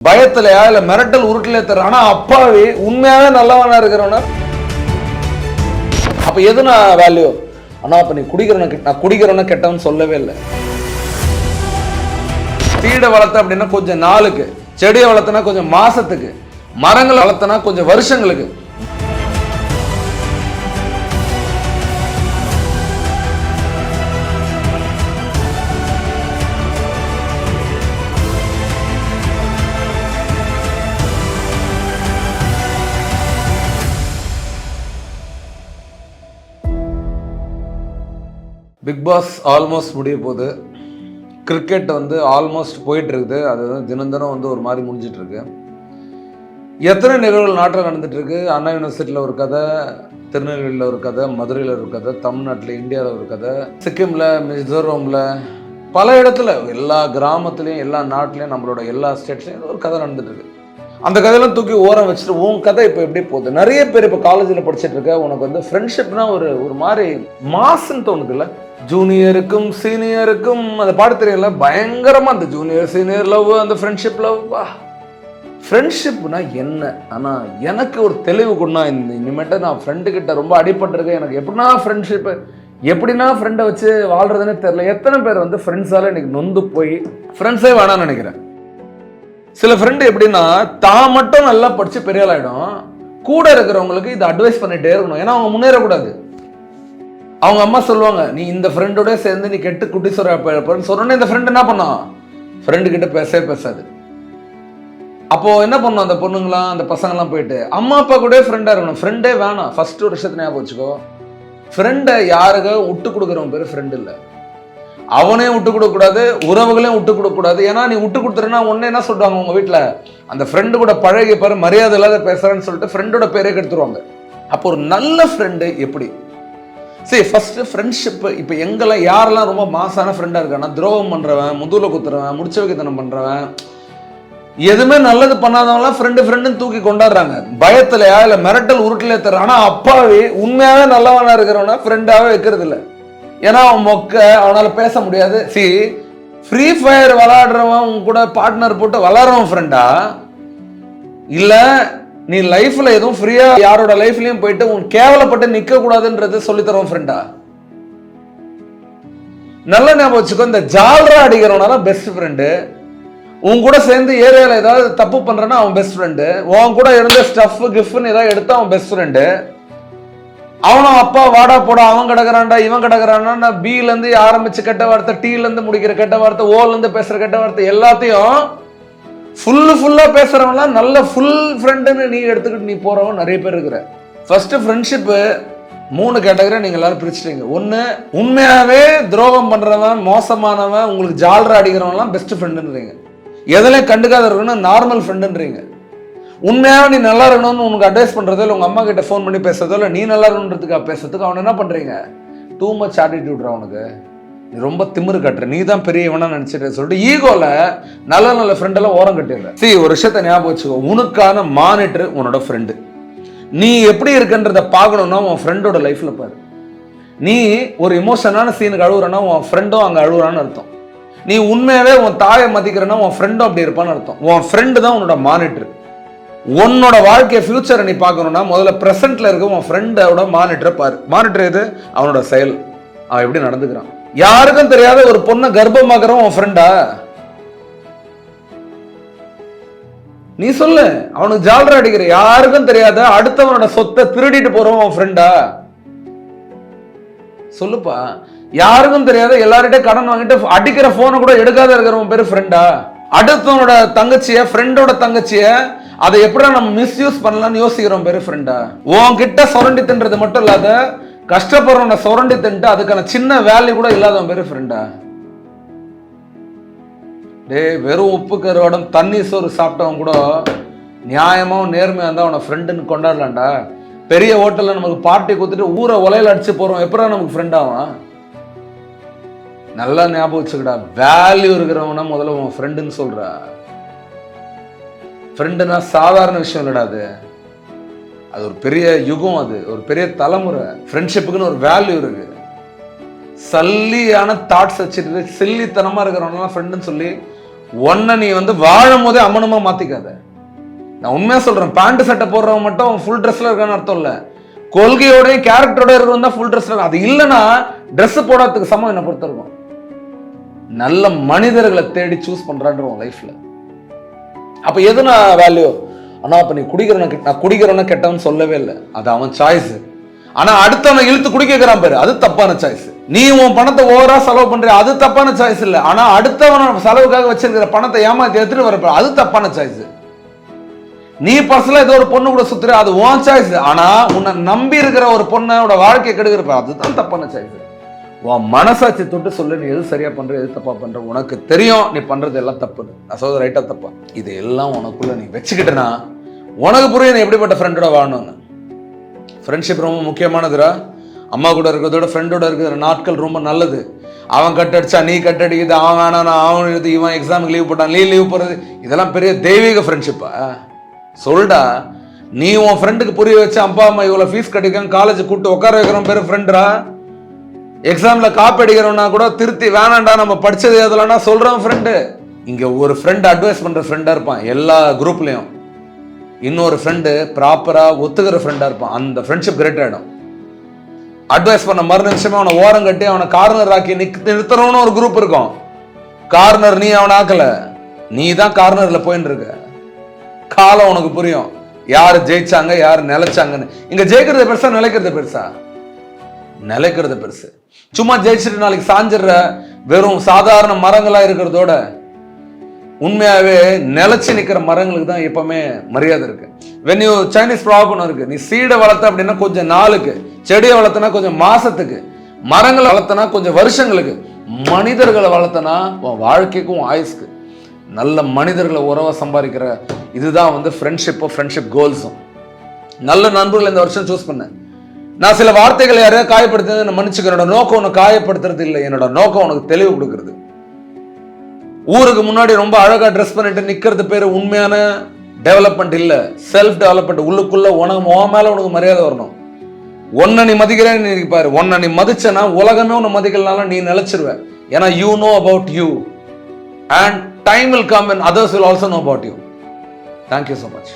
பயத்திலையா இல்ல மிரட்டல் உருட்டிலே தர. ஆனா அப்பாவி உண்மையாவே நல்லவனா இருக்கிறவனா அப்ப எது நான் வேல்யூ? ஆனா அப்ப நீ நான் குடிக்கிறவன கெட்டவன் சொல்லவே இல்லை. சீடை வளர்த்த அப்படின்னா கொஞ்சம் நாளுக்கு, செடியை வளர்த்தனா கொஞ்சம் மாசத்துக்கு, மரங்களை வளர்த்தனா கொஞ்சம் வருஷங்களுக்கு. பிக் பாஸ் ஆல்மோஸ்ட் முடிய போகுது. கிரிக்கெட் ஆல்மோஸ்ட் போயிட்டு இருக்குது. அது தினம் தினம் ஒரு மாதிரி முடிஞ்சிட்டு இருக்கு. எத்தனை நிகழ்வுகள் நாட்டில் நடந்துட்டு இருக்கு. அண்ணா யூனிவர்சிட்டியில் ஒரு கதை, திருநெல்வேலியில் ஒரு கதை, மதுரையில் ஒரு கதை, தமிழ்நாட்டில் இந்தியாவில் ஒரு கதை, சிக்கிமில், மிசோரமில், பல இடத்துல, எல்லா கிராமத்துலேயும், எல்லா நாட்டிலையும், நம்மளோட எல்லா ஸ்டேட்ஸ்லையும் ஒரு கதை நடந்துட்டு இருக்கு. அந்த கதையெல்லாம் தூக்கி ஓரம் வச்சுட்டு உன் கதை இப்போ எப்படி போகுது? நிறைய பேர் இப்போ காலேஜில் படிச்சுட்டு இருக்க. உனக்கு ஃப்ரெண்ட்ஷிப்னா ஒரு மாதிரி மாசுன்னு தோணுது இல்லை? ஜூனியருக்கும் சீனியருக்கும் அந்த பாட்டு தெரியல, பயங்கரமாக அந்த ஜூனியர் சீனியர் லவ், அந்த ஃப்ரெண்ட்ஷிப் லவ். ஃப்ரெண்ட்ஷிப்னா என்ன? ஆனால் எனக்கு ஒரு தெளிவு கொண்டா இனிமேட்டு நான் ஃப்ரெண்டுக்கிட்ட ரொம்ப அடிபட்டிருக்கேன். எனக்கு எப்படின்னா ஃப்ரெண்ட்ஷிப்பு, எப்படின்னா ஃப்ரெண்டை வச்சு வாழ்றதுன்னே தெரியல. எத்தனை பேர் ஃப்ரெண்ட்ஸால் எனக்கு நொந்து போய் ஃப்ரெண்ட்ஸே வேணான்னு நினைக்கிறேன். சில ஃப்ரெண்டு எப்படின்னா தான் மட்டும் நல்லா படித்து பெரிய ஆள் ஆகிடும், கூட இருக்கிறவங்களுக்கு இதை அட்வைஸ் பண்ணிகிட்டே இருக்கணும். ஏன்னா அவங்க முன்னேறக்கூடாது. அவங்க அம்மா சொல்லுவாங்க, நீ இந்த ஃப்ரெண்டோட சேர்ந்து நீ கெட்டு குட்டி சொன்னோன்னே இந்த ஃப்ரெண்டு என்ன பண்ணான்? ஃப்ரெண்டு கிட்ட பேசவே பேசாது. அப்போ என்ன பண்ணும் அந்த பொண்ணுங்களாம், அந்த பசங்கள்லாம் போயிட்டு அம்மா அப்பா கூட ஃப்ரெண்டாக இருக்கணும். ஃப்ரெண்டே வேணாம். ஃபர்ஸ்ட் ஒரு விஷயத்தை ஞாபகம் வச்சுக்கோ, ஃப்ரெண்டை யாருக்க விட்டு கொடுக்குறவன் பேர் ஃப்ரெண்டு இல்லை. அவனையும் விட்டு கொடுக்கக்கூடாது, உறவுகளையும் விட்டு கொடுக்கக்கூடாது. ஏன்னா நீ விட்டு கொடுத்துருன்னா ஒன்று என்ன சொல்லுவாங்க உங்கள் வீட்டில், அந்த ஃப்ரெண்டு கூட பழகி பாரு, மரியாதை இல்லாத பேசுகிறான்னு சொல்லிட்டு ஃப்ரெண்டோட பேரே கெடுத்துருவாங்க. அப்போ ஒரு நல்ல ஃப்ரெண்டு எப்படி? சரி, ஃபர்ஸ்ட் ஃப்ரெண்ட்ஷிப் இப்போ எங்கெல்லாம் யாரெல்லாம் ரொம்ப மாசான ஃப்ரெண்டாக இருக்கான்னா, துரோகம் பண்ணுறவன், முதுகில் குத்துறவன், முடிச்ச வைக்கத்தனம் பண்ணுறவன், எதுவுமே நல்லது பண்ணாதவங்களாம் ஃப்ரெண்டுன்னு தூக்கி கொண்டாடுறாங்க. பயத்திலையா இல்லை மிரட்டல் உருட்டிலே தர. ஆனால் அப்பாவி உண்மையாகவே நல்லவனா இருக்கிறவனா ஃப்ரெண்டாகவே வைக்கிறது இல்லை. ஏன்னா அவன் மொக்க, அவனால் பேச முடியாது. ஃப்ரீ ஃபயர் விளாடுறவன் உன் கூட பார்ட்னர் போட்டு விளாட்றவன் ஃப்ரெண்டா? இல்லை நீ லைஃப்பில் எதுவும் ஃப்ரீயாக யாரோட லைஃப்லையும் போயிட்டு உன் கேவலப்பட்டு நிற்கக்கூடாதுன்றது சொல்லித்தரவன் ஃப்ரெண்டா? நல்ல ஞாபகம் வச்சுக்கோ, இந்த ஜால்ரா அடிக்கிறவனால பெஸ்ட் ஃப்ரெண்டு. உன் கூட சேர்ந்து ஏரியாவில் ஏதாவது தப்பு பண்ணுறேன்னா அவன் பெஸ்ட் ஃப்ரெண்டு. உன் கூட இருந்த ஸ்டஃப் கிஃப்ட்னு ஏதாவது எடுத்தா அவன் பெஸ்ட் ஃப்ரெண்டு. அவனும் அப்பா வாடா போடா, அவன் கிடக்குறான்டா இவன் கிடக்குறான்னா, பிலேருந்து ஆரம்பிச்சு கெட்ட வார்த்தை, டீலேருந்து முடிக்கிற கெட்ட வார்த்தை, ஓலேருந்து பேசுகிற கெட்ட வார்த்தை, எல்லாத்தையும் ஃபுல்லாக பேசுகிறவன்லாம் நல்ல ஃபுல் ஃப்ரெண்டுன்னு நீ எடுத்துக்கிட்டு நீ போகிறவன் நிறைய பேர் இருக்கிற. ஃபர்ஸ்ட்டு ஃப்ரெண்ட்ஷிப்பு 3 கேட்டகரி நீங்கள் எல்லாரும் பிரிச்சுட்டீங்க. ஒன்று, உண்மையாகவே துரோகம் பண்ணுறவன், மோசமானவன், உங்களுக்கு ஜால்ரா அடிக்கிறவன்லாம் பெஸ்ட் ஃப்ரெண்டுன்றீங்க. எதிலையும் கண்டுக்காத இருக்கணும் நார்மல் ஃப்ரெண்டுன்றீங்க. உண்மையாக நீ நல்லா இருக்கணும்னு உனக்கு அட்வைஸ் பண்ணுறதோ இல்லை உங்கள் அம்மா கிட்ட ஃபோன் பண்ணி பேசுறதோ இல்லை நீ நல்லா இருக்கணுன்றதுக்காக பேசுறதுக்கு அவனை என்ன பண்ணுறீங்க? டூ மச் ஆட்டிடியூட்ரா உனக்கு, நீ ரொம்ப திமிரு கட்டுற, நீ தான் பெரியவனா நினச்சிட்டு சொல்லிட்டு ஈகோவில் நல்ல ஃப்ரெண்டெல்லாம் ஓரம் கட்டிடுற. ஒரு விஷயத்தை ஞாபகம் வச்சுக்கோ, உனக்கான மானிட்டர் உன்னோட ஃப்ரெண்டு. நீ எப்படி இருக்குன்றத பார்க்கணுன்னா உன் ஃப்ரெண்டோட லைஃப்பில் பாரு. நீ ஒரு இமோஷனான சீனுக்கு அழுகுறன்னா உன் ஃப்ரெண்டும் அங்கே அழுகுறான்னு அர்த்தம். நீ உண்மையாகவே உன் தாயை மதிக்கிறன்னா உன் ஃப்ரெண்டும் அப்படி இருப்பான்னு அர்த்தம். உன் ஃப்ரெண்டு தான் உன்னோட மானிட்டர். உன்னோட வாழ்க்கை ஃபியூச்சரை நீ பார்க்கணும்னா முதல்ல ப்ரெசென்ட்ல இருக்க உன் ஃப்ரெண்டோட மானிட்டரை பாரு. மானிட்டர் எது? அவனோட செயல், அவன் எப்படி நடந்துக்கிறான். யாருக்கும் தெரியாத ஒரு பொண்ணை கர்ப்பமாக்குறவன் உன் ஃப்ரெண்டா? நீ சொல்லு. அவனுக்கு ஜால்ரா அடிக்கிற, யாருக்கும் தெரியாத அடுத்தவனோட சொத்தை திருடிட்டு போறவன் உன் ஃப்ரெண்டா? சொல்லுப்பா. யாருக்கும் தெரியாத எல்லார்கிட்ட கடன் வாங்கிட்டு அடிக்கிற போனை கூட எடுக்காத இருக்கிறவன் பேரு ஃப்ரெண்டா? அடுத்தவனோட தங்கச்சிய, ஃப்ரெண்டோட தங்கச்சிய, அதை எப்படி நம்ம மிஸ்யூஸ் பண்ணலாம்னு யோசிக்கிறோம் பேரு ஃப்ரெண்டா? உன்கிட்ட சுரண்டி தின்றது மட்டும் இல்லாத கஷ்டப்படுறவனை சுரண்டி தின்ட்டு அதுக்கான சின்ன வேல்யூ கூட இல்லாதவன் பேரு ஃப்ரெண்டா? வெறும் உப்பு கருவாடம் தண்ணி சோறு சாப்பிட்டவன் கூட நியாயமாவும் நேர்மையாக இருந்தால் அவனை ஃப்ரெண்டுன்னு கொண்டாடலாம்டா. பெரிய ஹோட்டலில் நமக்கு பார்ட்டி கொடுத்துட்டு ஊரை உலையில அடிச்சு போகிறோம், எப்படா நமக்கு ஃப்ரெண்ட் ஆகும்? நல்லா ஞாபகம் வச்சுக்கடா, வேல்யூ இருக்கிறவனா முதல்ல உன் ஃப்ரெண்டுன்னு சொல்றா. ஃப்ரெண்டுனா சாதாரண விஷயம் இல்லடா, அது ஒரு பெரிய யுகம், அது ஒரு பெரிய தலைமுறை. ஃப்ரெண்ட்ஷிப்புக்குன்னு ஒரு வேல்யூ இருக்கு. சல்லியான தாட்ஸ் வச்சுட்டு சில்லித்தனமா இருக்கிறவனா ஃப்ரெண்டுன்னு சொல்லி ஒன்ன நீ வந்து வாழும் போதே அம்மனமா மாத்திக்காத. நான் உண்மையா சொல்றேன், பேண்ட் சட்டை போடுறவங்க மட்டும் ஃபுல் ட்ரெஸ்ல இருக்கான்னு அர்த்தம் இல்ல. கொள்கையோட கேரக்டரோட இருக்கிறவங்க தான் ஃபுல் ட்ரெஸ்ல. அது இல்லைன்னா ட்ரெஸ் போடாததுக்கு சமம் என்ன பொறுத்த இருக்கும். நல்ல மனிதர்களை தேடி சூஸ் பண்றான்ற உன் லைஃப்ல. அப்ப எது நான் வேல்யூ? ஆனா அப்ப நீ நான் குடிக்கிறவன கெட்டவன் சொல்லவே இல்லை, அது அவன் சாய்ஸ். ஆனா அடுத்தவன் இழுத்து குடிக்கிறான் பாரு, அது தப்பான சாய்ஸ். நீ உன் பணத்தை ஓவரா செலவு பண்ற, அது தப்பான சாய்ஸ் இல்ல. ஆனா அடுத்தவன் செலவுக்காக வச்சிருக்கிற பணத்தை ஏமாத்தி எடுத்துட்டு வரப்ப அது தப்பான சாய்ஸ். நீ பர்சனலா ஏதோ ஒரு பொண்ணு கூட சுத்துற, அது உன் சாய்ஸ். ஆனா உன்னை நம்பி இருக்கிற ஒரு பொண்ணோட வாழ்க்கையை கெடுக்கிறப்ப அதுதான் தப்பான சாய்ஸ். உன் மனசாட்சி தொட்டு சொல்லு, நீ எது சரியா பண்ற எது தப்பா பண்ற. உனக்கு தெரியும் நீ பண்றது எல்லாம் தப்புன்னு. நான் சொல்றது ரைட்டா தப்பா? இது எல்லாம் உனக்குள்ள நீ வச்சுக்கிட்டனா உனக்கு புரியும் நீ எப்படிப்பட்ட ஃப்ரெண்டோட வாழணும்னு. ஃப்ரெண்ட்ஷிப் ரொம்ப முக்கியமானதுரா. அம்மா கூட இருக்கிறதோட ஃப்ரெண்டோட இருக்கிற நாட்கள் ரொம்ப நல்லது. அவன் கட் அடிச்சா நீ கட் அடிக்குது, அவன் வேணா அவன் எழுது, இவன் எக்ஸாமுக்கு லீவ் போட்டான் நீ லீவ் போடுறது, இதெல்லாம் பெரிய தெய்வீக ஃப்ரெண்ட்ஷிப்பா? சொல்டா. நீ உன் ஃப்ரெண்டுக்கு புரிய வச்சு அப்பா அம்மா இவ்வளவு ஃபீஸ் கட்டிக்காங்க காலேஜ் கூப்பிட்டு உட்கார வைக்கிறோம் பேரு ஃப்ரெண்டா. எக்ஸாம்ல காப்பி அடிக்கிறோம்னா கூட திருத்தி வேணாண்டா நம்ம படிச்சது எதுலன்னா சொல்றான் ஃப்ரெண்டு. இங்க ஒரு ஃப்ரெண்ட் அட்வைஸ் பண்ற ஃப்ரெண்டா இருப்பான் எல்லா குரூப்லயும். இன்னொரு ஃப்ரெண்டு ப்ராப்பரா ஒத்துக்கிற ஃப்ரெண்டா இருப்பான். அந்த ஃப்ரெண்ட்ஷிப் கிரேட் ஆயிடும். அட்வைஸ் பண்ண மறு நிமிஷமே அவனை ஓரம் கட்டி அவனை கார்னர் ஆக்கி நிறுத்தணும்னு ஒரு குரூப் இருக்கும். கார்னர் நீ அவனை ஆக்கல, நீ தான் கார்னர்ல போயின்னு இருக்க. காலம் உனக்கு புரியும் யாரு ஜெயிச்சாங்க யாரு நிலைச்சாங்கன்னு. இங்க ஜெயிக்கிறது பெருசா நிலைக்கிறது பெருசா? நிலைக்கிறது பெருசு. சும்மா ஜெயிச்சுட்டு நாளைக்கு சாஞ்சிடுற வெறும் சாதாரண மரங்களா இருக்கிறதோட உண்மையாவே நிலைச்சு நிக்கிற மரங்களுக்கு தான் எப்பவுமே மரியாதை இருக்கு. வென் யூ சைனீஸ் ப்ராப்ளம் இருக்கு, நீ சீடை வளர்த்த அப்படின்னா கொஞ்சம் நாளுக்கு, செடியை வளர்த்தனா கொஞ்சம் மாசத்துக்கு, மரங்களை வளர்த்தனா கொஞ்சம் வருஷங்களுக்கு, மனிதர்களை வளர்த்தனா உன் வாழ்க்கைக்கும் ஆயுஸ்க்கு. நல்ல மனிதர்களை உறவை சம்பாதிக்கிற இதுதான் வந்து ஃப்ரெண்ட்ஷிப் கோல்ஸும். நல்ல நண்பர்கள் இந்த வருஷம் சூஸ் பண்ண. நான் சில வார்த்தைகளை யாரையா காயப்படுத்துறது மன்னிச்சுக்க. என்னோட நோக்கம் உனக்கு காயப்படுத்துறது இல்லை, என்னோட நோக்கம் உனக்கு தெளிவு கொடுக்கறது. ஊருக்கு முன்னாடி ரொம்ப அழகா ட்ரெஸ் பண்ணிட்டு நிக்கிறது பேரு உண்மையான டெவலப்மெண்ட் இல்ல, செல்ஃப் டெவலப்மெண்ட். உள்ளுக்குள்ள உன் மேல உனக்கு மரியாதை வரணும். ஒன்ன நீ மதிக்கிறேன்னு நீ பாரு. ஒன்ன நீ மதிச்சனா உலகமே உன்னை மதிக்கலனாலும் நீ நிலைச்சிருவ. ஏன்னா you know about you and time will come when others will also know about you. Thank you so much.